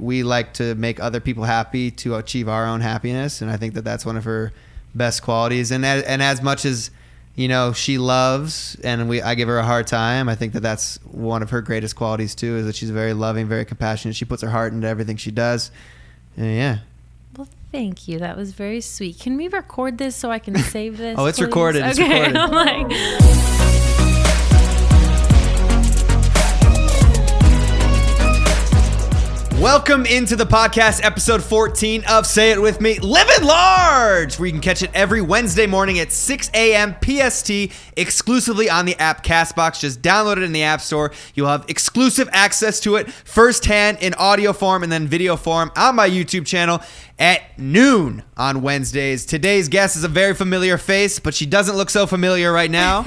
We like to make other people happy to achieve our own happiness, and I think that that's one of her best qualities. And as much as she loves, and I give her a hard time, I think that that's one of her greatest qualities too, is that she's very loving, very compassionate. She puts her heart into everything she does. And yeah. Well, thank you. That was very sweet. Can we record this so I can save this? Oh, it's please? recorded. Okay. It's recorded. I'm like... Welcome into the podcast, episode 14 of Say It With Me, Livin Large, where you can catch it every Wednesday morning at 6 a.m. PST, exclusively on the app CastBox. Just download it in the App Store. You'll have exclusive access to it firsthand in audio form and then video form on my YouTube channel at noon on Wednesdays. Today's guest is a very familiar face, but she doesn't look so familiar right now.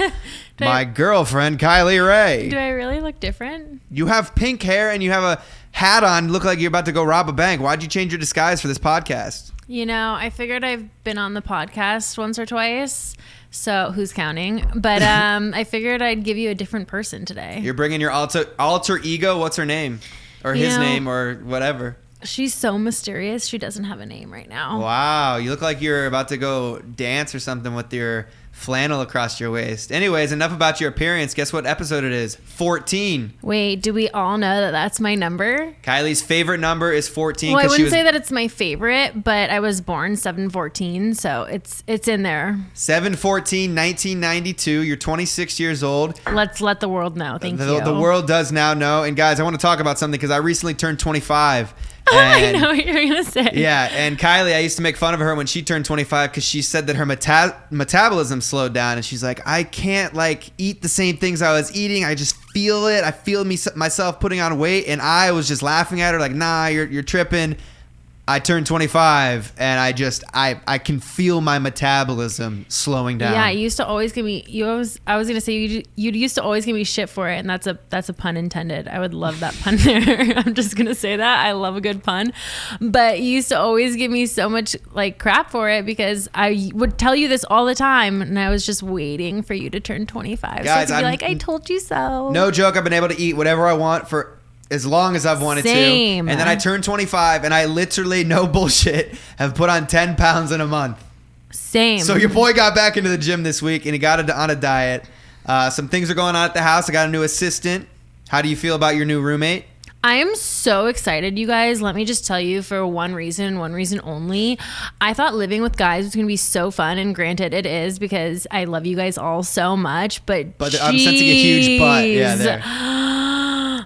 My girlfriend, Kylie Rae. Do I really look different? You have pink hair and you have a hat on. You look like you're about to go rob a bank. Why'd you change your disguise for this podcast? I figured I've been on the podcast once or twice, so who's counting? But I figured I'd give you a different person today. You're bringing your alter ego. What's her name? Or his name or whatever. She's so mysterious. She doesn't have a name right now. Wow. You look like you're about to go dance or something with your flannel across your waist. Anyways, enough about your appearance. Guess what episode it is? 14. Wait, do we all know that that's my number? Kylie's favorite number is 14. Well, I wouldn't say that it's my favorite, but I was born 7/14, so it's in there. 7/14, 1992. You're 26 years old. Let's let the world know. Thank you. The world does now know. And guys, I want to talk about something because I recently turned 25. I know what you're going to say. Yeah, and Kylie, I used to make fun of her when she turned 25 because she said that her metabolism slowed down. And she's like, I can't eat the same things I was eating. I just feel it. I feel myself putting on weight. And I was just laughing at her like, nah, you're tripping. I turned 25 and I can feel my metabolism slowing down. Yeah, you used to always give me you used to always give me shit for it, and that's a pun intended. I would love that pun there. I'm just gonna say that. I love a good pun. But you used to always give me so much crap for it because I would tell you this all the time, and I was just waiting for you to turn 25. Guys, so I could be I told you so. No joke, I've been able to eat whatever I want for as long as I've wanted Same. to. And then I turned 25 and I literally, no bullshit, have put on 10 pounds in a month. Same. So your boy got back into the gym this week and he got on a diet. Some things are going on at the house. I got a new assistant. How do you feel about your new roommate? I am so excited, you guys. Let me just tell you, for one reason only. I thought living with guys was going to be so fun, and granted it is because I love you guys all so much, but I'm sensing a huge butt. Yeah, there.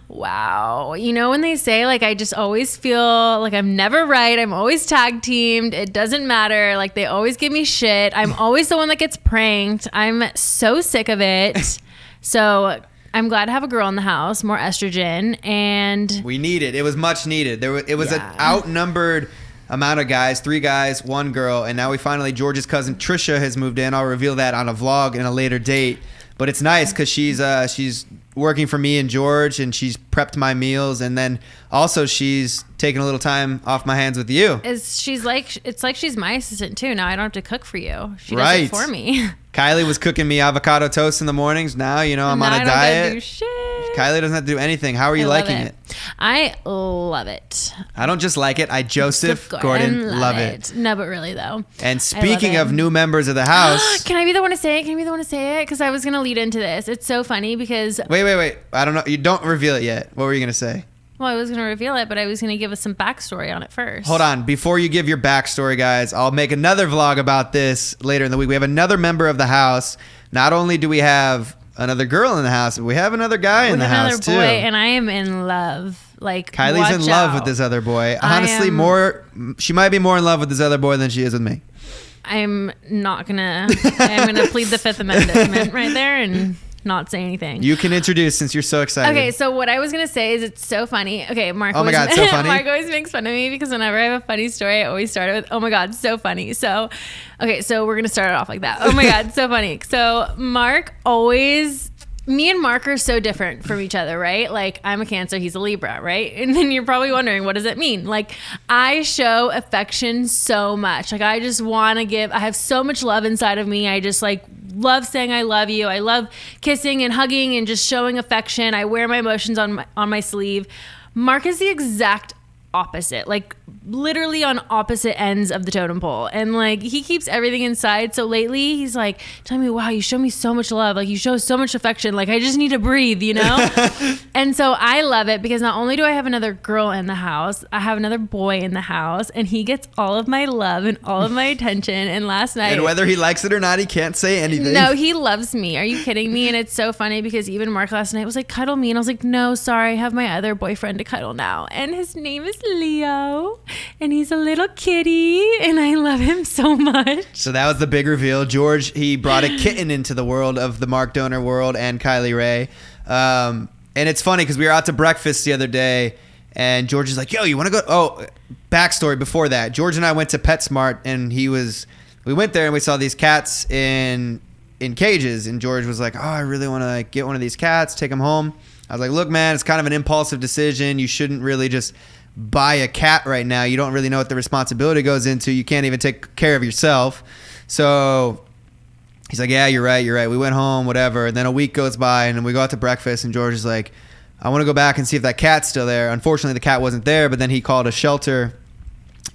Wow. When they say I just always feel like I'm never right. I'm always tag teamed. It doesn't matter. They always give me shit. I'm always the one that gets pranked. I'm so sick of it. So I'm glad to have a girl in the house, more estrogen, and we need it. It was much needed. It was an outnumbered amount of guys, 3 guys, 1 girl, and now we finally, George's cousin Trisha has moved in. I'll reveal that on a vlog in a later date. But it's nice because she's working for me and George, and she's prepped my meals, and then also she's taking a little time off my hands with you. It's like she's my assistant too. Now I don't have to cook for you. She does it for me. Kylie was cooking me avocado toast in the mornings. Now I'm on a diet. I don't do shit. Kylie doesn't have to do anything. How are you liking it? I love it. I don't just like it. I Joseph Gordon love it. No, but really though. And speaking of new members of the house, can I be the one to say it? Because I was gonna lead into this. It's so funny because wait. I don't know. You don't reveal it yet. What were you gonna say? Well, I was going to reveal it, but I was going to give us some backstory on it first. Hold on. Before you give your backstory, guys, I'll make another vlog about this later in the week. We have another member of the house. Not only do we have another girl in the house, but we have another guy in the house, too. Another boy, and I am in love. Kylie's in love with this other boy. Honestly, she might be more in love with this other boy than she is with me. I'm going to plead the Fifth Amendment right there and not say anything. You can introduce since you're so excited. Okay, so what I was going to say is it's so funny. Okay, Mark. Oh my God, so funny. Mark always makes fun of me because whenever I have a funny story, I always start it with, oh my God, so funny. So, okay, so we're going to start it off like that. Oh my God, so funny. So me and Mark are so different from each other, right? I'm a Cancer, he's a Libra, right? And then you're probably wondering, what does it mean? I show affection so much. I just want to give, I have so much love inside of me. I just love saying I love you. I love kissing and hugging and just showing affection. I wear my emotions on my sleeve. Mark is the exact opposite, like literally on opposite ends of the totem pole. And like he keeps everything inside. So lately he's like telling me, wow, you show me so much love. Like you show so much affection. Like I just need to breathe, you know? And so I love it because not only do I have another girl in the house, I have another boy in the house, and he gets all of my love and all of my attention. And last night, and whether he likes it or not, he can't say anything. No, he loves me. Are you kidding me? And it's so funny because even Mark last night was like, cuddle me. And I was like, no, sorry. I have my other boyfriend to cuddle now. And his name is Leo, and he's a little kitty, and I love him so much. So that was the big reveal. George, he brought a kitten into the world of the Mark Dohner world and Kylie Rae. And it's funny because we were out to breakfast the other day, and George is like, yo, you want to go? Oh, backstory before that. George and I went to PetSmart, and we went there and we saw these cats in cages, and George was like, oh, I really want to get one of these cats, take them home. I was like, look, man, it's kind of an impulsive decision. You shouldn't really just buy a cat right now. You don't really know what the responsibility goes into. You can't even take care of yourself. So he's like, yeah, you're right. We went home, whatever. And then a week goes by, and then we go out to breakfast, and George is like, I want to go back and see if that cat's still there. Unfortunately, the cat wasn't there, but then he called a shelter,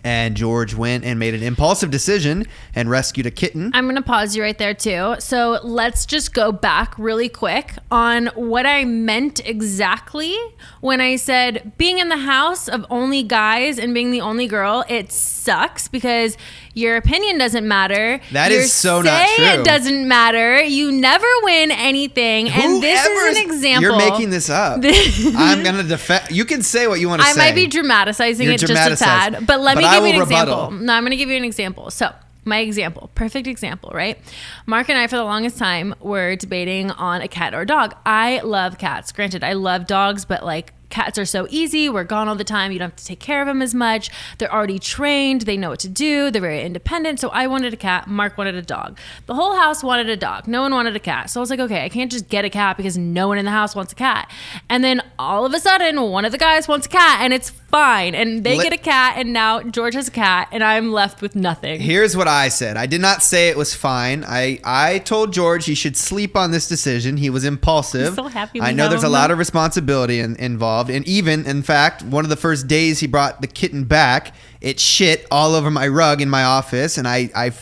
and George went and made an impulsive decision and rescued a kitten. I'm going to pause you right there too. So let's just go back really quick on what I meant exactly when I said being in the house of only guys and being the only girl, it sucks because your opinion doesn't matter. That is so not true. It doesn't matter. You never win anything. And this is an example. You're making this up. I'm going to defend. You can say what you want to say. I might be dramatizing it just a tad, but let me give you an example. No, I'm going to give you an example. So my example, perfect example, right? Mark and I, for the longest time, were debating on a cat or a dog. I love cats. Granted, I love dogs, but like cats are so easy. We're gone all the time. You don't have to take care of them as much. They're already trained. They know what to do. They're very independent. So I wanted a cat. Mark wanted a dog. The whole house wanted a dog. No one wanted a cat. So I was like, okay, I can't just get a cat because no one in the house wants a cat. And then all of a sudden, one of the guys wants a cat, and it's fine. And they get a cat, and now George has a cat, and I'm left with nothing. Here's what I said. I did not say it was fine. I told George he should sleep on this decision. He was impulsive. I'm so happy I know there's a lot of responsibility involved. And even, in fact, one of the first days he brought the kitten back, it shit all over my rug in my office. And I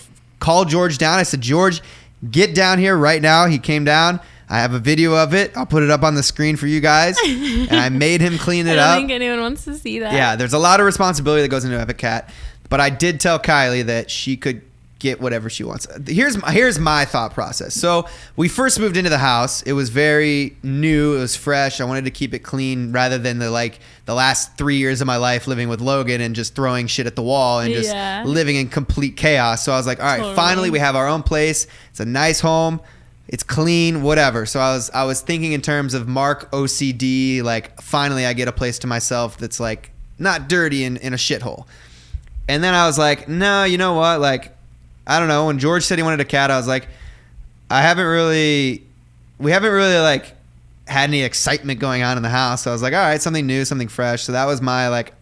called George down. I said, George, get down here right now. He came down. I have a video of it. I'll put it up on the screen for you guys. And I made him clean it up. I don't think anyone wants to see that. Yeah, there's a lot of responsibility that goes into having a cat. But I did tell Kylie that she could get whatever she wants. Here's my thought process. So we first moved into the house. It was very new. It was fresh. I wanted to keep it clean rather than the last 3 years of my life living with Logan and just throwing shit at the wall and just living in complete chaos. So I was like, all right, finally we have our own place. It's a nice home. It's clean, whatever. So I was thinking in terms of Mark OCD, like finally I get a place to myself that's like not dirty in a shithole. And then I was like, no, you know what? Like, I don't know. When George said he wanted a cat, I was like, we haven't really like had any excitement going on in the house. So I was like, all right, something new, something fresh. So that was my like,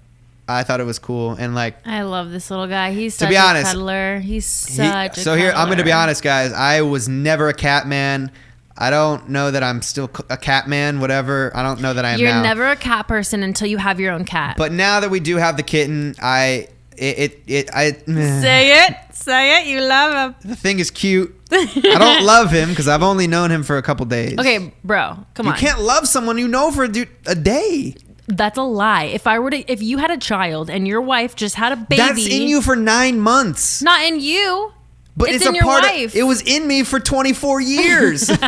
I thought it was cool. And like, I love this little guy. He's such a cuddler. He's such a So here, I'm going to be honest, guys. I was never a cat man. I don't know that I'm still a cat man, whatever. I don't know that I am now. You're never a cat person until you have your own cat. But now that we do have the kitten, I Say it. You love him. The thing is cute. I don't love him because I've only known him for a couple days. Okay, bro, come on. You can't love someone you know for a day. That's a lie. If you had a child and your wife just had a baby, that's in you for 9 months. Not in you. But it's in your wife. It was in me for 24 years. That's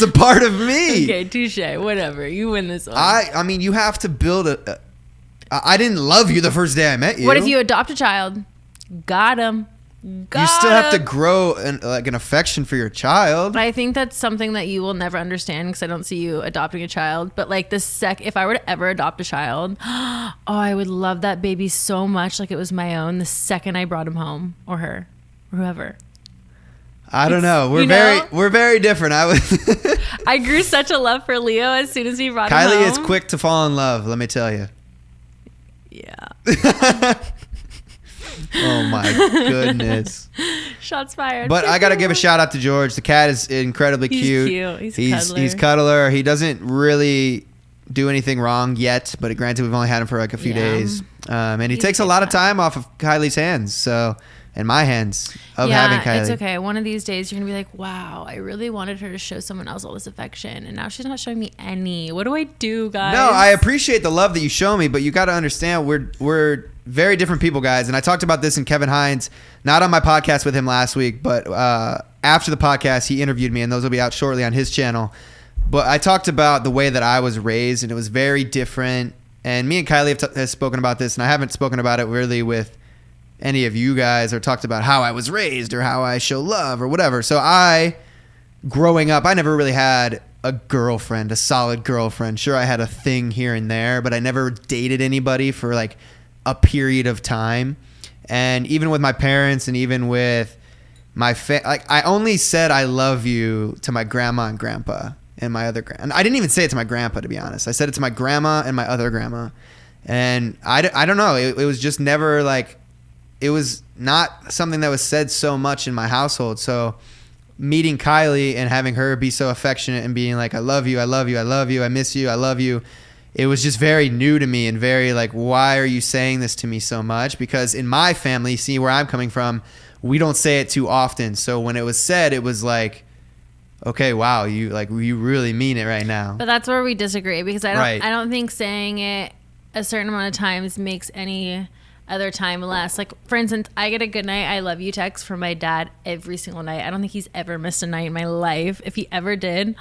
a part of me. Okay, touche. Whatever. You win this one. I mean, you have to build I didn't love you the first day I met you. What if you adopt a child? Got him. You still have to grow an affection for your child. I think that's something that you will never understand because I don't see you adopting a child. But like if I were to ever adopt a child, oh, I would love that baby so much, like it was my own. The second I brought him home, or her, or whoever. I don't know. We're very different. I grew such a love for Leo as soon as we brought him home. Kylie is quick to fall in love. Let me tell you. Yeah. Oh my goodness. Shots fired. But I got to give a shout out to George. The cat is incredibly cute. He's cute. He's a cuddler. He's cuddler. He doesn't really do anything wrong yet, but granted, we've only had him for like a few days. And he takes a good lot of time off of Kylie's hands, so, and my hands of having Kylie. It's okay. One of these days, you're going to be like, wow, I really wanted her to show someone else all this affection, and now she's not showing me any. What do I do, guys? No, I appreciate the love that you show me, but you got to understand we're very different people, guys. And I talked about this in Kevin Hines, not on my podcast with him last week, but after the podcast, he interviewed me, and those will be out shortly on his channel. But I talked about the way that I was raised, and it was very different. And me and Kylie have spoken about this, and I haven't spoken about it really with any of you guys or talked about how I was raised or how I show love or whatever. So growing up, I never really had a girlfriend, a solid girlfriend. Sure, I had a thing here and there, but I never dated anybody for like a period of time. And even with my parents and even with my I only said I love you to my grandma and grandpa and my other and I didn't even say it to my grandpa, to be honest. I said it to my grandma and my other grandma. And I don't know. It was just never like, it was not something that was said so much in my household. So meeting Kylie and having her be so affectionate and being like, I love you, I love you, I love you, I miss you, I love you. It was just very new to me and very like, why are you saying this to me so much? Because in my family, see where I'm coming from, we don't say it too often. So when it was said, it was like, okay, wow, you really mean it right now. But that's where we disagree, because I don't think saying it a certain amount of times makes any other time less. Like, for instance, I get a good night, I love you text from my dad every single night. I don't think he's ever missed a night in my life. If he ever did,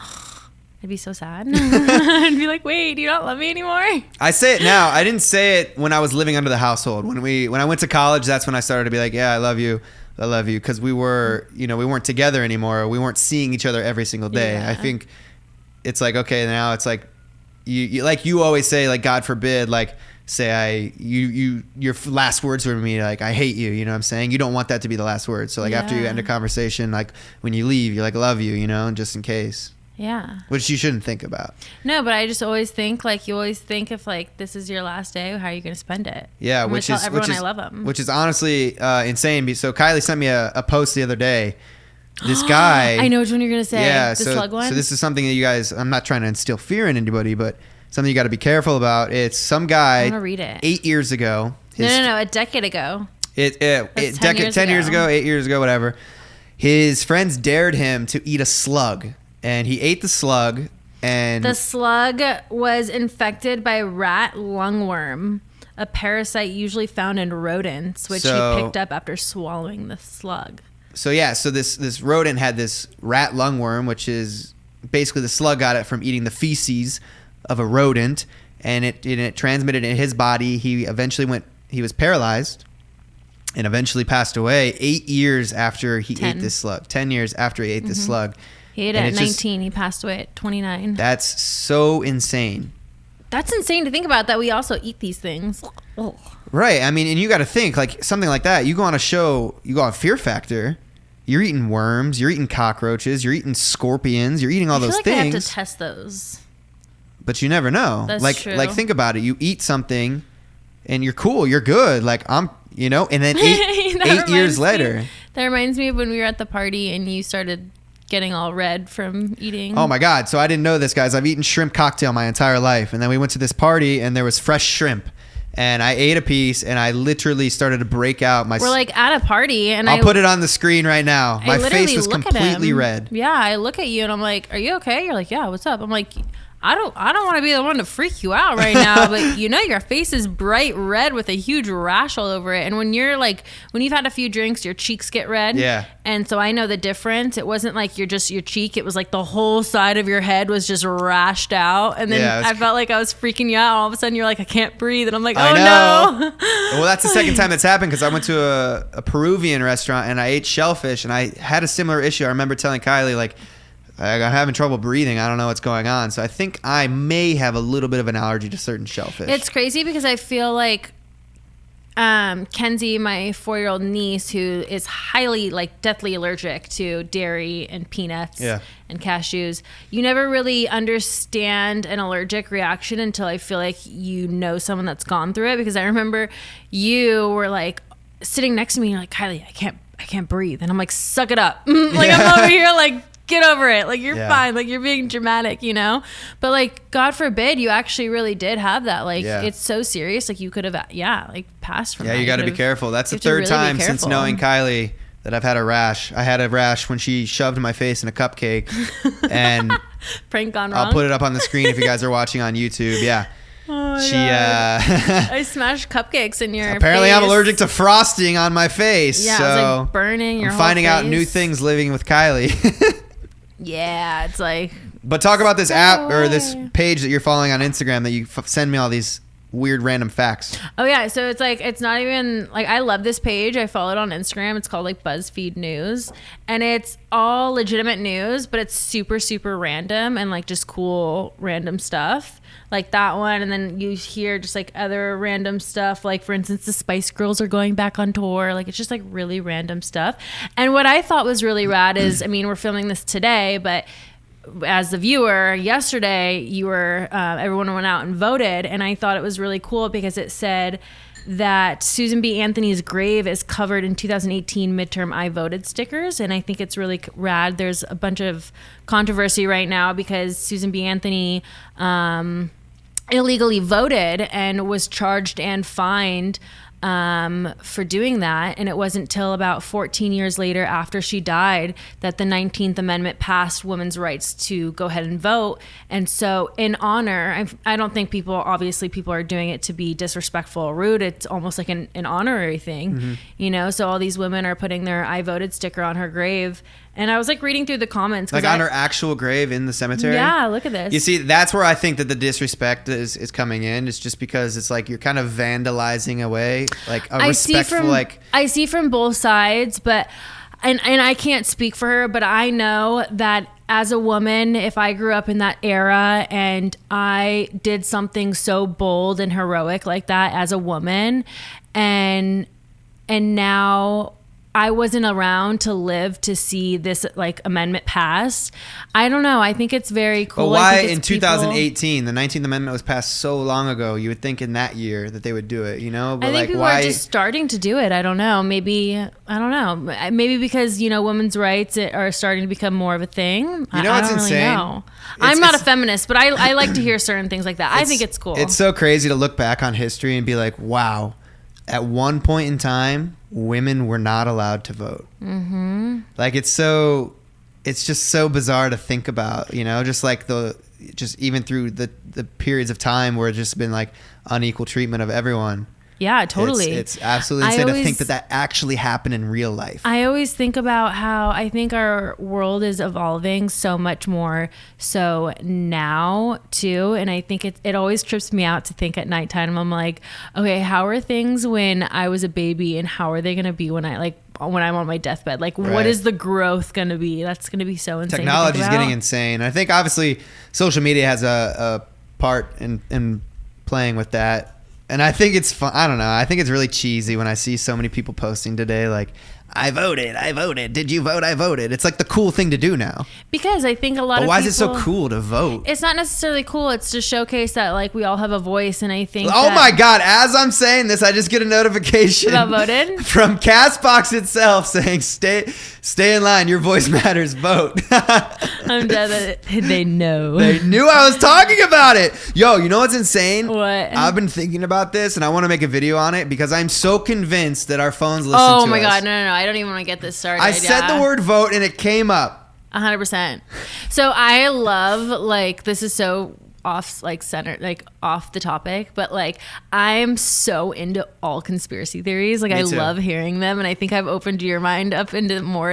I'd be so sad. I'd be like, wait, do you not love me anymore? I say it now. I didn't say it when I was living under the household. When I went to college, that's when I started to be like, yeah, I love you. I love you. Because we weren't together anymore. We weren't seeing each other every single day. Yeah. I think it's like, okay, now it's like, you like you always say, like, God forbid, like, say your last words were to me, like, I hate you, you know what I'm saying? You don't want that to be the last word. So like after you end a conversation, like when you leave, you're like, love you, just in case. Yeah. Which you shouldn't think about. No, but I just always think, like, you always think if like this is your last day, how are you going to spend it? Yeah, I'm tell everyone I love them. Which is honestly insane. So Kylie sent me a post the other day. This guy. I know which one you're going to say. Yeah, the slug one. So this is something that you guys, I'm not trying to instill fear in anybody, but something you got to be careful about. It's some guy. I want to read it. 8 years ago. No, a decade ago. 10 years ago, 8 years ago, whatever. His friends dared him to eat a slug, and he ate the slug. And the slug was infected by rat lungworm, a parasite usually found in rodents, which he picked up after swallowing the slug. So this rodent had this rat lungworm, which is basically the slug got it from eating the feces of a rodent, and it transmitted in his body. He was paralyzed and eventually passed away 8 years after he ate this slug. 10 years after he ate this slug. He ate it at 19. He passed away at 29. That's so insane. That's insane to think about, that we also eat these things. Ugh. Right. I mean, and you got to think, like, something like that. You go on a show, you go on Fear Factor, you're eating worms, you're eating cockroaches, you're eating scorpions, you're eating all those things. I have to test those. But you never know. That's true. Like, think about it. You eat something and you're cool, you're good. Like, and then 8 years later. That reminds me of when we were at the party and you started getting all red from eating. Oh my God. So I didn't know this, guys. I've eaten shrimp cocktail my entire life. And then we went to this party and there was fresh shrimp. And I ate a piece and I literally started to break out. We're like at a party and I'll put it on the screen right now. My face was completely red. Yeah, I look at you and I'm like, are you okay? You're like, yeah, what's up? I'm like, I don't want to be the one to freak you out right now, but your face is bright red with a huge rash all over it. And when you've had a few drinks, your cheeks get red. Yeah. And so I know the difference. It wasn't like your cheek. It was like the whole side of your head was just rashed out. And then I felt like I was freaking you out. All of a sudden you're like, I can't breathe. And I'm like, oh no. Well, that's the second time that's happened, because I went to a Peruvian restaurant and I ate shellfish and I had a similar issue. I remember telling Kylie, like, I'm having trouble breathing. I don't know what's going on. So I think I may have a little bit of an allergy to certain shellfish. It's crazy because I feel like Kenzie, my 4-year-old niece, who is highly, like, deathly allergic to dairy and peanuts and cashews, you never really understand an allergic reaction until I feel like someone that's gone through it. Because I remember you were like sitting next to me and you're like, Kylie, I can't breathe. And I'm like, suck it up. I'm over here like get over it. Like, you're Yeah. fine. Like, you're being dramatic, you know? But, like, God forbid you actually really did have that. Like, it's so serious. Like, you could have, like, passed from that. Yeah, you got to be careful. That's the third time since knowing Kylie that I've had a rash. I had a rash when she shoved my face in a cupcake. And prank gone wrong. I'll put it up on the screen if you guys are watching on YouTube. Yeah. Oh, she I smashed cupcakes in your apparently face. I'm allergic to frosting on my face. Yeah, so it was like burning your I'm whole finding out face. new things living with Kylie. Yeah, it's like. But talk about this app or this away. page that you're following on Instagram that you send me all these weird random facts. Oh yeah, so it's like, it's not even like, I love this page. I follow it on Instagram. It's called like BuzzFeed News, and it's all legitimate news, but it's super, super random and like just cool random stuff. Like that one, and then you hear just like other random stuff, like for instance the Spice Girls are going back on tour. Like, it's just like really random stuff. And what I thought was really rad is, I mean, we're filming this today, but as the viewer yesterday, you were everyone went out and voted, and I thought it was really cool because it said that Susan B. Anthony's grave is covered in 2018 midterm I voted stickers, and I think it's really rad. There's a bunch of controversy right now because Susan B. Anthony illegally voted and was charged and fined for doing that. And it wasn't till about 14 years later after she died that the 19th Amendment passed women's rights to go ahead and vote. And so in honor, I don't think people are doing it to be disrespectful or rude. It's almost like an honorary thing, you know? So all these women are putting their I voted sticker on her grave. And I was like reading through the comments. Like on her actual grave in the cemetery? Yeah, look at this. You see, that's where I think that the disrespect is coming in. It's just because it's like you're kind of vandalizing away, like a respectful, like... I see from both sides, but... And I can't speak for her, but I know that as a woman, if I grew up in that era and I did something so bold and heroic like that as a woman, and now I wasn't around to live to see this like amendment passed. I don't know. I think it's very cool. But why in 2018? The 19th Amendment was passed so long ago. You would think in that year that they would do it, you know? But I think like, people why are just starting to do it. I don't know. Maybe, I don't know. Maybe because, you know, women's rights are starting to become more of a thing. You know what's insane? Really know. I'm not a feminist, but I like to hear certain things like that. I think it's cool. It's so crazy to look back on history and be like, wow, at one point in time, women were not allowed to vote. Mm-hmm. Like, it's just so bizarre to think about, you know, just like even through the periods of time where it's just been like unequal treatment of everyone. Yeah, totally. It's absolutely insane to think that actually happened in real life. I always think about how I think our world is evolving so much more so now too. And I think it always trips me out to think at nighttime. I'm like, okay, how are things when I was a baby and how are they going to be when I'm on my deathbed? Like, right. What is the growth going to be? That's going to be so insane. Technology is getting insane. I think obviously social media has a part in playing with that. And I think it's fun. I don't know. I think it's really cheesy when I see so many people posting today like, I voted. Did you vote? I voted. It's like the cool thing to do now. Because I think a lot of people... Why is it so cool to vote? It's not necessarily cool. It's to showcase that like we all have a voice, and I think... Oh my God. As I'm saying this, I just get a notification... About voted? From Castbox itself saying, stay in line. Your voice matters. Vote. I'm dead that they know. They knew I was talking about it. Yo, you know what's insane? What? I've been thinking about this, and I want to make a video on it because I'm so convinced that our phones listen to us. Oh my God. No. I don't even want to get this started. I said the word vote and it came up. 100%. So I love, like, this is so off, like, center, like, off the topic, but like, I'm so into all conspiracy theories. Like, I love hearing them, and I think I've opened your mind up into more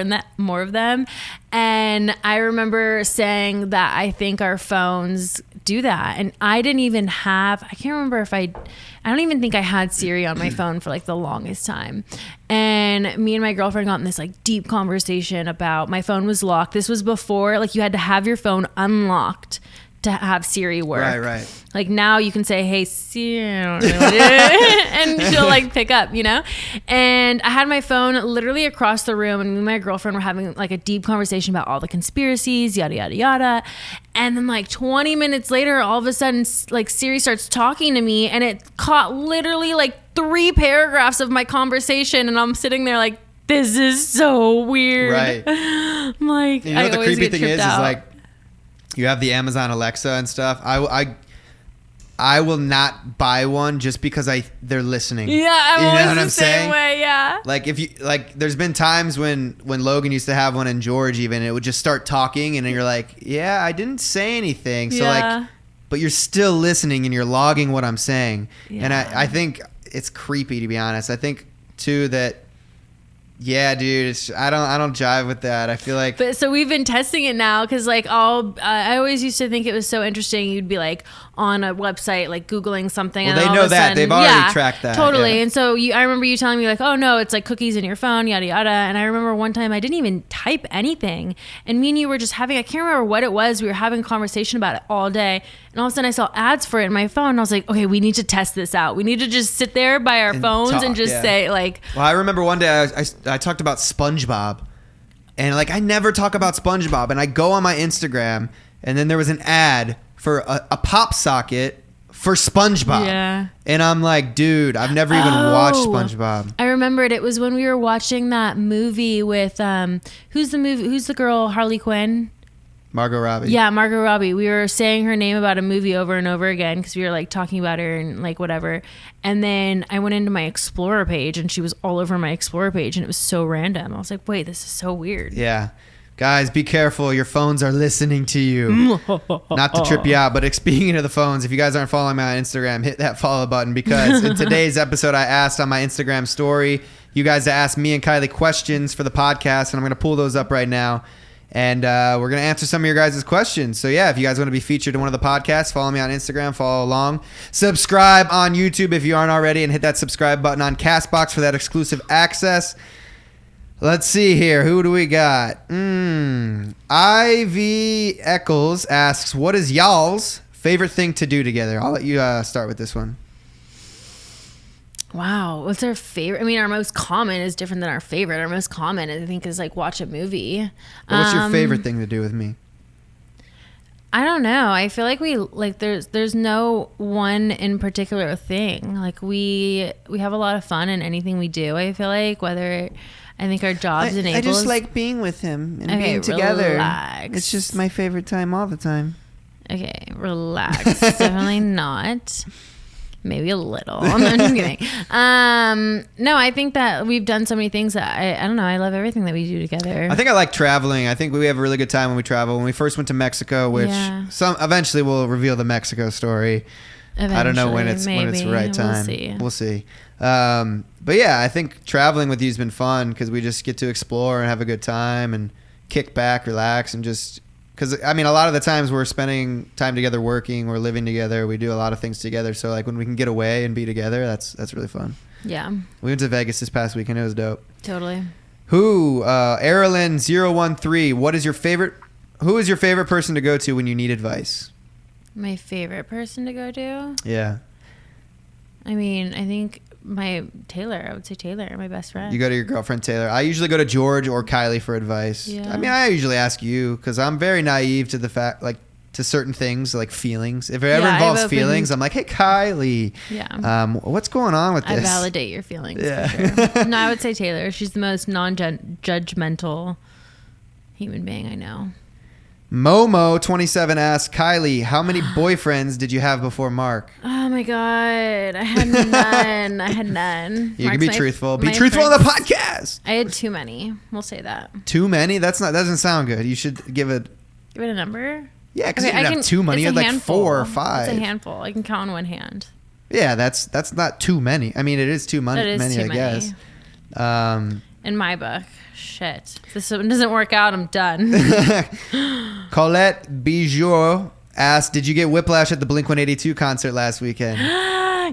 of them. And I remember saying that I think our phones do that, and I didn't even have, I can't remember if I don't even think I had Siri on my phone for like the longest time. And me and my girlfriend got in this like deep conversation about my phone was locked. This was before, like, you had to have your phone unlocked to have Siri work. Right. Like, now you can say, hey Siri, I don't know what it is, and she'll like pick up, you know? And I had my phone literally across the room, and me and my girlfriend were having like a deep conversation about all the conspiracies, yada, yada, yada. And then like 20 minutes later, all of a sudden, like, Siri starts talking to me, and it caught literally like 3 paragraphs of my conversation. And I'm sitting there like, this is so weird. Right. I'm like, You know what the creepy thing is out. like you have the Amazon Alexa and stuff. I will not buy one just because they're listening. Yeah, I'm you know always what the I'm same saying? way. Yeah. Like if you like, there's been times when Logan used to have one and George even, it would just start talking and you're like, yeah, I didn't say anything. So like, but you're still listening and you're logging what I'm saying. Yeah. And I think it's creepy, to be honest. I think too that. Yeah, dude. I don't jive with that. I feel like. But so we've been testing it now because like I always used to think it was so interesting. You'd be like on a website like Googling something. Well, and they all know of a that. sudden, They've already tracked that. Totally. Yeah. And so I remember you telling me like, oh no, it's like cookies in your phone, yada yada. And I remember one time I didn't even type anything, and me and you were just having, I can't remember what it was. We were having a conversation about it all day, and all of a sudden I saw ads for it in my phone. And I was like, okay, we need to test this out. We need to just sit there by our phones talk, and just say like. Well, I remember one day I talked about SpongeBob, and like I never talk about SpongeBob, and I go on my Instagram, and then there was an ad for a pop socket for SpongeBob. Yeah. And I'm like, dude, I've never even watched SpongeBob. I remembered it was when we were watching that movie with who's the girl, Harley Quinn? Margot Robbie. Yeah, Margot Robbie. We were saying her name about a movie over and over again because we were like talking about her and like whatever. And then I went into my Explorer page and she was all over my Explorer page and it was so random. I was like, wait, this is so weird. Yeah. Guys, be careful. Your phones are listening to you. Not to trip you out, but speaking of the phones, if you guys aren't following me on Instagram, hit that follow button, because in today's episode, I asked on my Instagram story, you guys to ask me and Kylie questions for the podcast, and I'm going to pull those up right now. And we're going to answer some of your guys' questions. So, yeah, if you guys want to be featured in one of the podcasts, follow me on Instagram, follow along. Subscribe on YouTube if you aren't already, and hit that subscribe button on CastBox for that exclusive access. Let's see here. Who do we got? Ivy Eccles asks, what is y'all's favorite thing to do together? I'll let you start with this one. Wow. What's our favorite? I mean, our most common is different than our favorite. Our most common, I think, is like watch a movie. But what's your favorite thing to do with me? I don't know. I feel like we like there's no one in particular thing. Like we have a lot of fun in anything we do. I feel like whether I think our jobs enable. I just like being with him and being together. Relax. It's just my favorite time all the time. Okay, relax. Definitely not. Maybe a little. I'm just kidding. No, I think that we've done so many things that I don't know. I love everything that we do together. I think I like traveling. I think we have a really good time when we travel. When we first went to Mexico, which eventually we'll reveal the Mexico story. I don't know when it's the right time. We'll see. But yeah, I think traveling with you has been fun because we just get to explore and have a good time and kick back, relax, and just because I mean a lot of the times we're spending time together working, we're living together, we do a lot of things together. So like when we can get away and be together, that's really fun. Yeah. We went to Vegas this past weekend. It was dope. Totally. Erilyn013, who is your favorite person to go to when you need advice? My favorite person to go to? Yeah. I mean, I think I would say Taylor, my best friend. You go to your girlfriend Taylor. I usually go to George or Kylie for advice. Yeah. I mean, I usually ask you because I'm very naive to the fact, like, to certain things like feelings. If it ever involves feelings, I'm like, hey, Kylie. Yeah. What's going on with this? I validate your feelings. Yeah. For sure. No, I would say Taylor. She's the most non-judgmental human being I know. Momo27 asks, Kylie, how many boyfriends did you have before Mark? Oh my God. I had none. You can be truthful. Be truthful on the podcast. I had too many. We'll say that. Too many? That doesn't sound good. You should give it a number? Yeah, because you didn't have too many. You had like handful. 4 or 5. It's a handful. I can count on one hand. Yeah, that's not too many. I mean, it is too many, I guess. In my book. Shit. If this one doesn't work out, I'm done. Colette Bijou asked, did you get whiplash at the Blink-182 concert last weekend?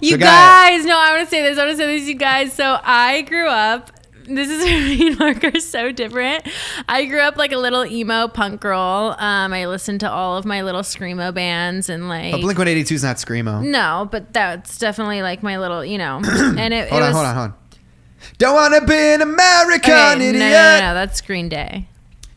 You guys, no, I want to say this, you guys. So I grew up, this is where me and Mark are so different. I grew up like a little emo punk girl. I listened to all of my little screamo bands and like. But Blink-182 is not screamo. No, but that's definitely like my little, and Hold on. Don't want to be an American idiot. No, that's Green Day.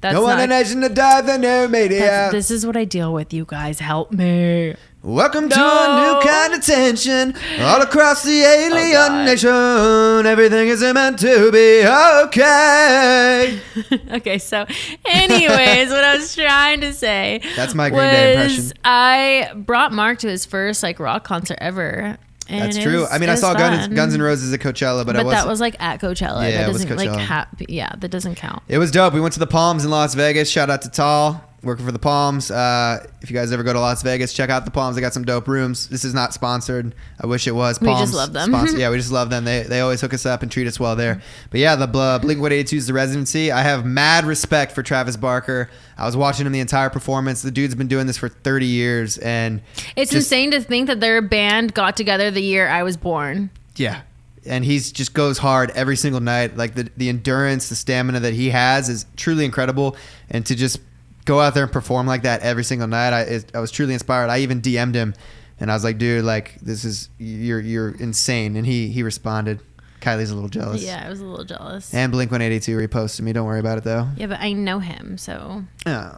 That's no one a nation to die, they never made it out. This is what I deal with, you guys. Help me. Welcome to a new kind of tension all across the alien nation. Everything is meant to be okay. Okay, so anyways, what I was trying to say, that's my Green Day impression. I brought Mark to his first like rock concert ever. And that's true. I mean, I saw Guns N' Roses at Coachella, but that was like at Coachella. Yeah, that it was doesn't Coachella. That doesn't count. It was dope. We went to the Palms in Las Vegas. Shout out to Tall, working for the Palms. If you guys ever go to Las Vegas, check out the Palms. They got some dope rooms. This is not sponsored. I wish it was. Palms, we just love them. Yeah, we just love them. They always hook us up and treat us well there. But yeah, the Blink-182 is the residency. I have mad respect for Travis Barker. I was watching him the entire performance. The dude's been doing this for 30 years. And it's insane to think that their band got together the year I was born. Yeah. And he's just goes hard every single night. Like the endurance, the stamina that he has is truly incredible. And to just go out there and perform like that every single night, I was truly inspired. I even DM'd him and I was like, dude, like this is you're insane. And he responded. Kylie's a little jealous. Yeah, I was a little jealous. And Blink-182 reposted me. Don't worry about it though. Yeah, but I know him, so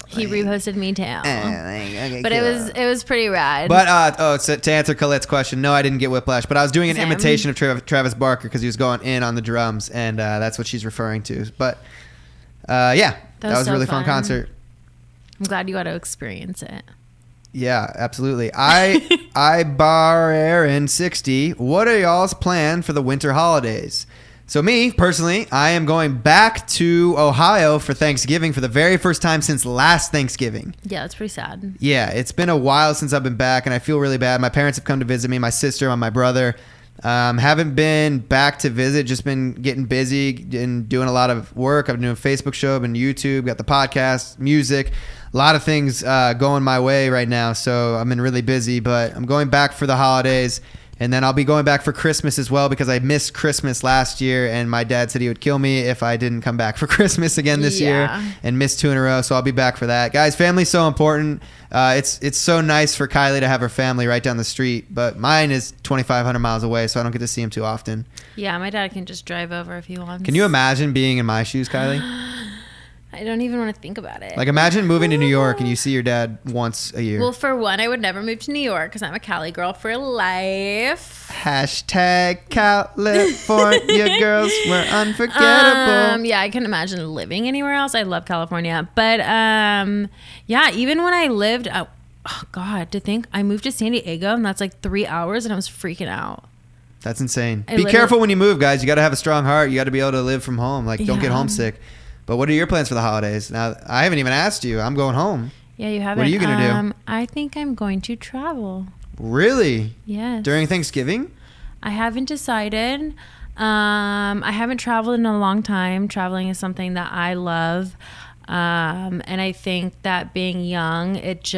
he reposted me too. Okay, but cool. it was pretty rad. But so to answer Colette's question, no, I didn't get whiplash, but I was doing an imitation of Travis Barker because he was going in on the drums, and that's what she's referring to. But yeah, that was a really fun concert. I'm glad you got to experience it. Yeah, absolutely. I bar Aaron 60. What are y'all's plan for the winter holidays? So me, personally, I am going back to Ohio for Thanksgiving for the very first time since last Thanksgiving. Yeah, that's pretty sad. Yeah, it's been a while since I've been back, and I feel really bad. My parents have come to visit me, my sister and my brother. Haven't been back to visit, just been getting busy and doing a lot of work. I've been doing a Facebook show, I've been YouTube, got the podcast, music. A lot of things going my way right now, so I've been really busy, but I'm going back for the holidays, and then I'll be going back for Christmas as well because I missed Christmas last year, and my dad said he would kill me if I didn't come back for Christmas again this year and miss 2 in a row, so I'll be back for that. Guys, family's so important. It's so nice for Kylie to have her family right down the street, but mine is 2,500 miles away, so I don't get to see him too often. Yeah, my dad can just drive over if he wants. Can you imagine being in my shoes, Kylie? I don't even want to think about it. Like, imagine moving to New York and you see your dad once a year. Well, for one, I would never move to New York because I'm a Cali girl for life. Hashtag California girls were unforgettable. Yeah, I couldn't imagine living anywhere else. I love California. But, yeah, even when I lived, oh, God, to think I moved to San Diego and that's like 3 hours and I was freaking out. That's insane. Be careful when you move, guys. You got to have a strong heart. You got to be able to live from home. Like, don't get homesick. But what are your plans for the holidays? Now, I haven't even asked you. I'm going home. Yeah, you haven't. What are you going to do? I think I'm going to travel. Really? Yes. During Thanksgiving? I haven't decided. I haven't traveled in a long time. Traveling is something that I love. And I think that being young, it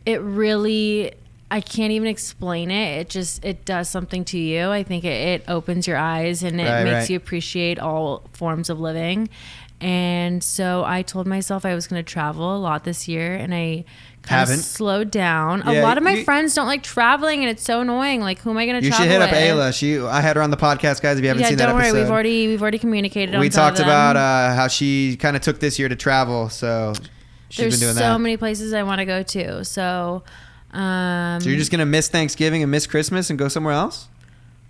really... I can't even explain it. It does something to you. I think it opens your eyes and it makes you appreciate all forms of living. And so I told myself I was going to travel a lot this year, and I kind of slowed down. Yeah, a lot of my friends don't like traveling, and it's so annoying. Like, who am I going to travel with? You should hit up Ayla. I had her on the podcast, guys. If you haven't seen that episode, don't worry. We've already communicated. We talked about how she kind of took this year to travel. So she's been doing that. There's so many places I want to go to. So you're just going to miss Thanksgiving and miss Christmas and go somewhere else?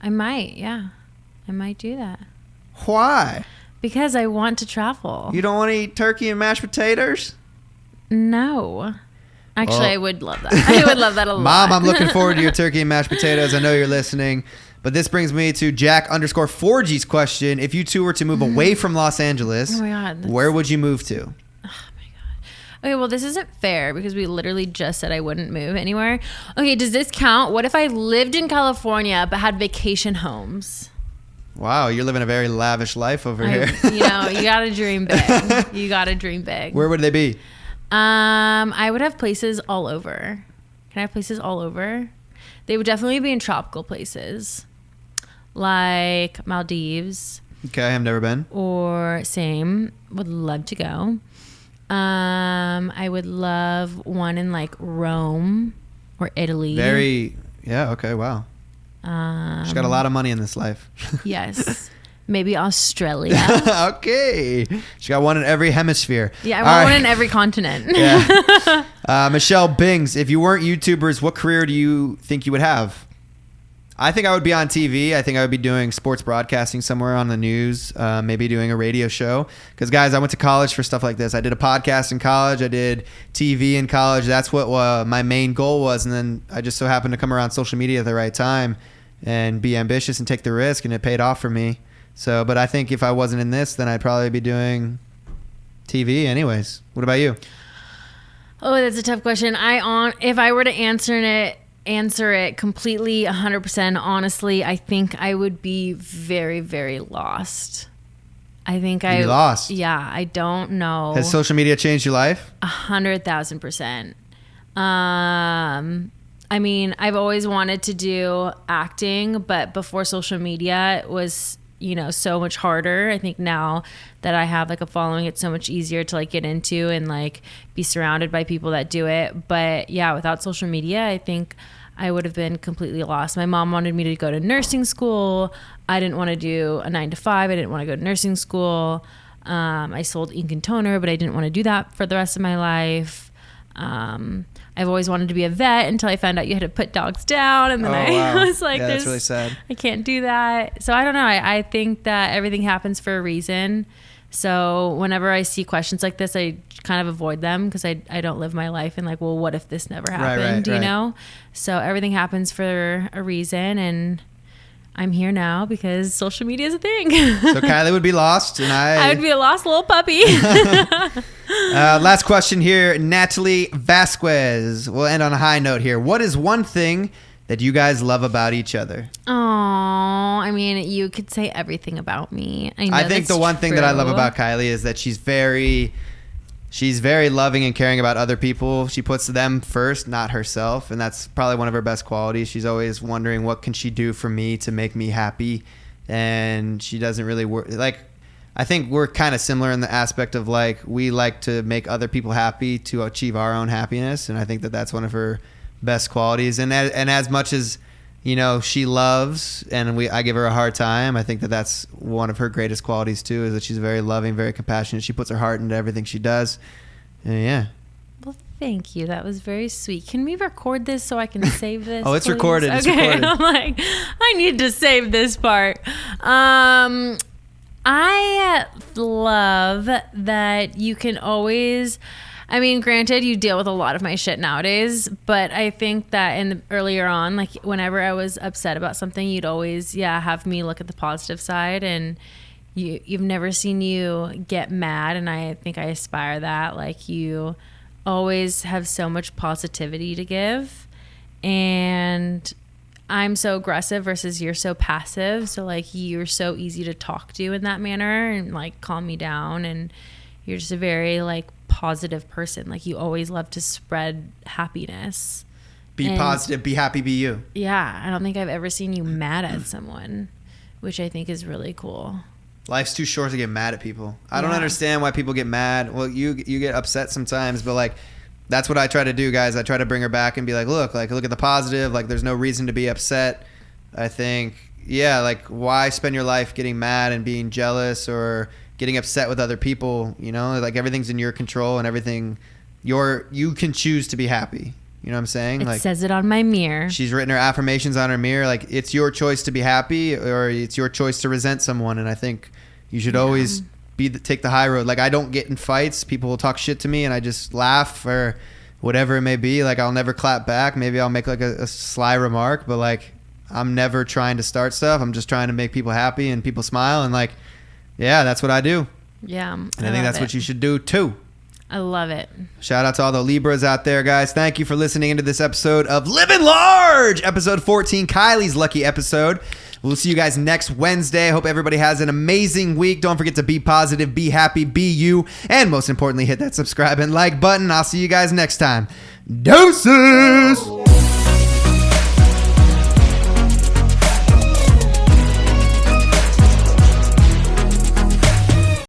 I might, yeah. I might do that. Why? Because I want to travel. You don't want to eat turkey and mashed potatoes? No. Actually, I would love that. I would love that a lot. Mom, I'm looking forward to your turkey and mashed potatoes. I know you're listening. But this brings me to Jack_4G's question. If you two were to move away from Los Angeles, where would you move to? Okay, well, this isn't fair because we literally just said I wouldn't move anywhere. Okay, does this count? What if I lived in California but had vacation homes? Wow, you're living a very lavish life over here. You gotta dream big. You gotta dream big. Where would they be? I would have places all over. Can I have places all over? They would definitely be in tropical places, like Maldives. Okay, I have never been. Or same, would love to go. I would love one in like Rome or Italy. Okay, wow. She's got a lot of money in this life. Yes. Maybe Australia. Okay. She got one in every hemisphere. Yeah, I want one in every continent. Yeah. Michelle Bings, if you weren't YouTubers, what career do you think you would have? I think I would be on TV. I think I would be doing sports broadcasting somewhere on the news, maybe doing a radio show. Because, guys, I went to college for stuff like this. I did a podcast in college. I did TV in college. That's what my main goal was. And then I just so happened to come around social media at the right time and be ambitious and take the risk, and it paid off for me. So, but I think if I wasn't in this, then I'd probably be doing TV anyways. What about you? Oh, that's a tough question. If I were to answer it completely 100% honestly, I think I would be very, very lost. I think You'd be lost. Yeah, I don't know. Has social media changed your life? 100,000%. I mean, I've always wanted to do acting, but before social media, it was, so much harder. I think now that I have like a following, it's so much easier to like get into and like be surrounded by people that do it. But yeah, without social media, I think I would have been completely lost. My mom wanted me to go to nursing school. I didn't want to do a 9 to 5. I didn't want to go to nursing school. I sold ink and toner, but I didn't want to do that for the rest of my life. I've always wanted to be a vet until I found out you had to put dogs down. And then I was like, yeah, that's really sad. I can't do that. So I don't know. I think that everything happens for a reason. So whenever I see questions like this, I kind of avoid them because I don't live my life in like, well, what if this never happened? You know? So everything happens for a reason, and I'm here now because social media is a thing. So Kylie would be lost, and I would be a lost little puppy. Last question here, Natalie Vasquez. We'll end on a high note here. What is one thing that you guys love about each other? Oh, I mean, you could say everything about me. I think the one thing that I love about Kylie is that she's very loving and caring about other people. She puts them first, not herself, and that's probably one of her best qualities. She's always wondering what can she do for me to make me happy, and she doesn't really work. Like, I think we're kind of similar in the aspect of like we like to make other people happy to achieve our own happiness, and I think that that's one of her best qualities. And as much as she loves and I give her a hard time, I think that that's one of her greatest qualities too, is that she's very loving, very compassionate. She puts her heart into everything she does. And yeah. Well, thank you. That was very sweet. Can we record this so I can save this? Oh, it's please? recorded. Okay. It's recorded. I'm like, I need to save this part. I love that you can always, I mean, granted, you deal with a lot of my shit nowadays, but I think that earlier on, like whenever I was upset about something, you'd always, have me look at the positive side, and you've never seen you get mad. And I think I aspire that. Like, you always have so much positivity to give, and I'm so aggressive versus you're so passive. So like, you're so easy to talk to in that manner and like calm me down. And you're just a very like positive person. Like, you always love to spread happiness. Be positive, be happy, be you. Yeah. I don't think I've ever seen you mad at someone, which I think is really cool. Life's too short to get mad at people. I don't understand why people get mad. Well, you get upset sometimes, but like, that's what I try to do, guys. I try to bring her back and be like, look at the positive. Like, there's no reason to be upset. I think, like, why spend your life getting mad and being jealous or getting upset with other people? Like, everything's in your control, and everything you can choose to be happy. You know what I'm saying? It like, says it on my mirror. She's written her affirmations on her mirror. Like, it's your choice to be happy, or it's your choice to resent someone. And I think you should always take the high road. Like, I don't get in fights. People will talk shit to me and I just laugh or whatever it may be. Like, I'll never clap back. Maybe I'll make like a sly remark, but like, I'm never trying to start stuff. I'm just trying to make people happy and people smile, and like, that's what I do. Yeah. And I think that's what you should do too. I love it. Shout out to all the Libras out there, guys. Thank you for listening into this episode of Livin Large, episode 14, Kylie's lucky episode. We'll see you guys next Wednesday. Hope everybody has an amazing week. Don't forget to be positive, be happy, be you, and most importantly, hit that subscribe and like button. I'll see you guys next time. Deuces!